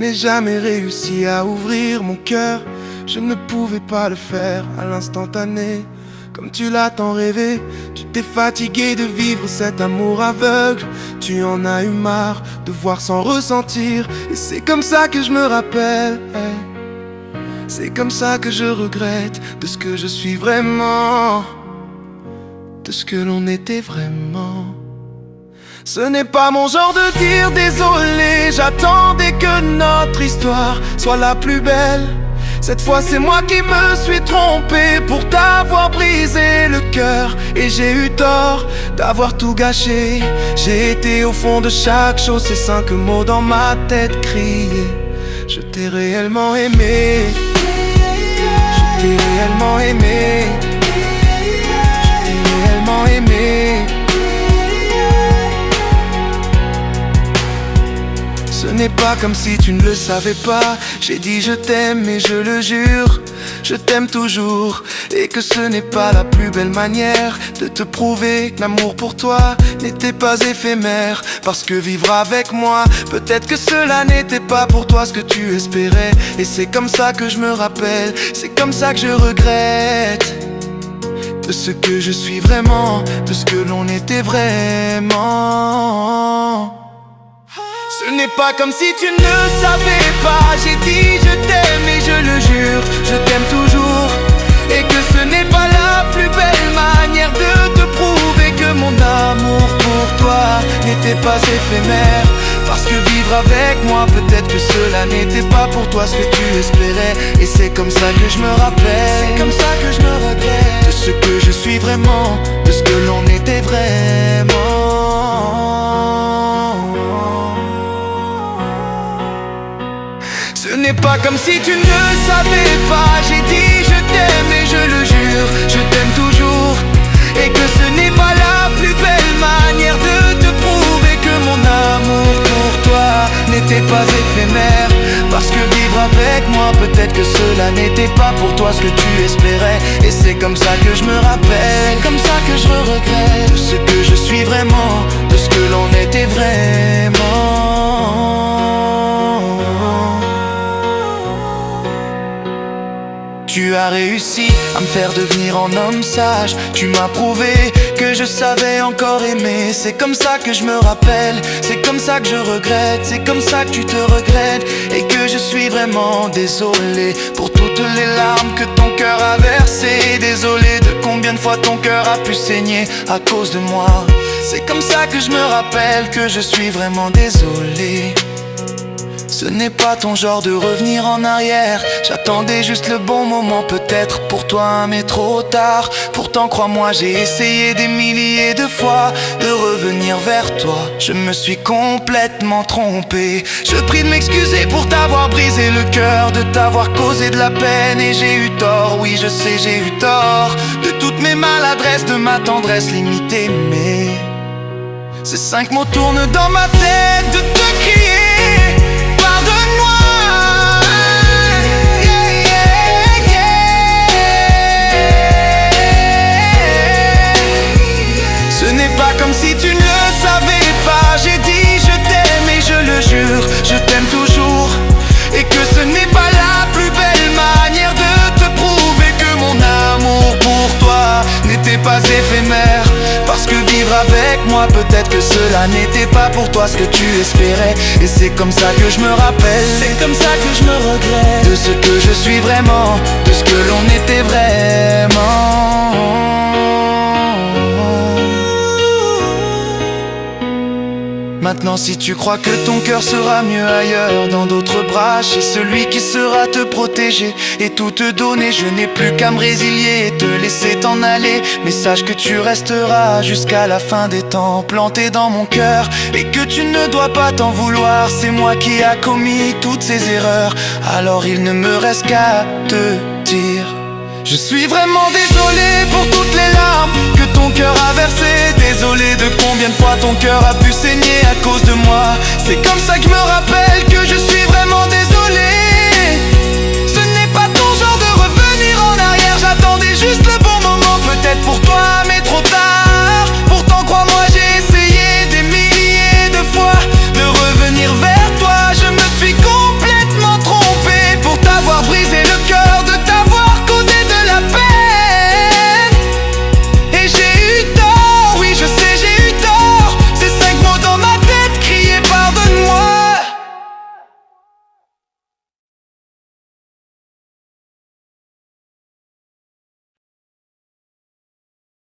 n'ai jamais réussi à ouvrir mon cœur. Je ne pouvais pas le faire à l'instantané, comme tu l'as tant rêvé. Tu t'es fatigué de vivre cet amour aveugle. Tu en as eu marre de voir sans ressentir. Et c'est comme ça que je me rappelle, c'est comme ça que je regrette de ce que je suis vraiment, de ce que l'on était vraiment. Ce n'est pas mon genre de dire désolé. J'attendais que notre histoire soit la plus belle. Cette fois c'est moi qui me suis trompé pour t'avoir brisé le cœur. Et j'ai eu tort d'avoir tout gâché. J'ai été au fond de chaque chose, ces 5 mots dans ma tête criaient: je t'ai réellement aimé. Je t'ai réellement aimé. Je t'ai réellement aimé. Ce n'est pas comme si tu ne le savais pas. J'ai dit je t'aime et je le jure, je t'aime toujours. Et que ce n'est pas la plus belle manière de te prouver que l'amour pour toi n'était pas éphémère. Parce que vivre avec moi, peut-être que cela n'était pas pour toi ce que tu espérais. Et c'est comme ça que je me rappelle, c'est comme ça que je regrette de ce que je suis vraiment, de ce que l'on était vraiment. Ce n'est pas comme si tu ne savais pas. J'ai dit je t'aime et je le jure, je t'aime toujours. Et que ce n'est pas la plus belle manière de te prouver que mon amour pour toi n'était pas éphémère. Parce que vivre avec moi, peut-être que cela n'était pas pour toi ce que tu espérais. Et c'est comme ça que je me rappelle, c'est comme ça que je me regrette de ce que je suis vraiment, de ce que l'on était vraiment. Ce n'est pas comme si tu ne savais pas. J'ai dit je t'aime et je le jure, je t'aime toujours. Et que ce n'est pas la plus belle manière de te prouver que mon amour pour toi n'était pas éphémère. Parce que vivre avec moi, peut-être que cela n'était pas pour toi ce que tu espérais. Et c'est comme ça que je me rappelle, c'est comme ça que je regrette de ce que je suis vraiment, de ce que l'on était vraiment. Tu as réussi à me faire devenir un homme sage. Tu m'as prouvé que je savais encore aimer. C'est comme ça que je me rappelle, c'est comme ça que je regrette, c'est comme ça que tu te regrettes. Et que je suis vraiment désolé pour toutes les larmes que ton cœur a versées. Désolé de combien de fois ton cœur a pu saigner à cause de moi. C'est comme ça que je me rappelle que je suis vraiment désolé. Ce n'est pas ton genre de revenir en arrière. J'attendais juste le bon moment, peut-être pour toi, mais trop tard. Pourtant crois-moi, j'ai essayé des milliers de fois de revenir vers toi. Je me suis complètement trompé. Je prie de m'excuser pour t'avoir brisé le cœur, de t'avoir causé de la peine. Et j'ai eu tort, oui je sais j'ai eu tort, de toutes mes maladresses, de ma tendresse limitée. Mais ces 5 mots tournent dans ma tête, de te crier pardonne-moi. Yeah, yeah, yeah. Ce n'est pas comme si tu ne le savais pas. J'ai dit je t'aime et je le jure, je t'aime toujours. Et que ce n'est pas la plus belle manière de te prouver que mon amour pour toi n'était pas éphémère. Parce que vivre avec moi, peut-être que cela n'était pas pour toi ce que tu espérais. Et c'est comme ça que je me rappelle, c'est comme ça que je me regrette de ce que je suis vraiment, de ce que l'on était vraiment. Maintenant si tu crois que ton cœur sera mieux ailleurs, dans d'autres bras, chez celui qui sera te protéger et tout te donner, je n'ai plus qu'à me résilier et te laisser t'en aller. Mais sache que tu resteras jusqu'à la fin des temps, planté dans mon cœur, et que tu ne dois pas t'en vouloir. C'est moi qui a commis toutes ces erreurs, alors il ne me reste qu'à te dire: je suis vraiment désolé pour toutes les larmes que ton cœur a versées. Désolé de combien de fois ton cœur a pu saigner à cause de moi. C'est comme ça que je me rappelle que je suis vraiment désolé.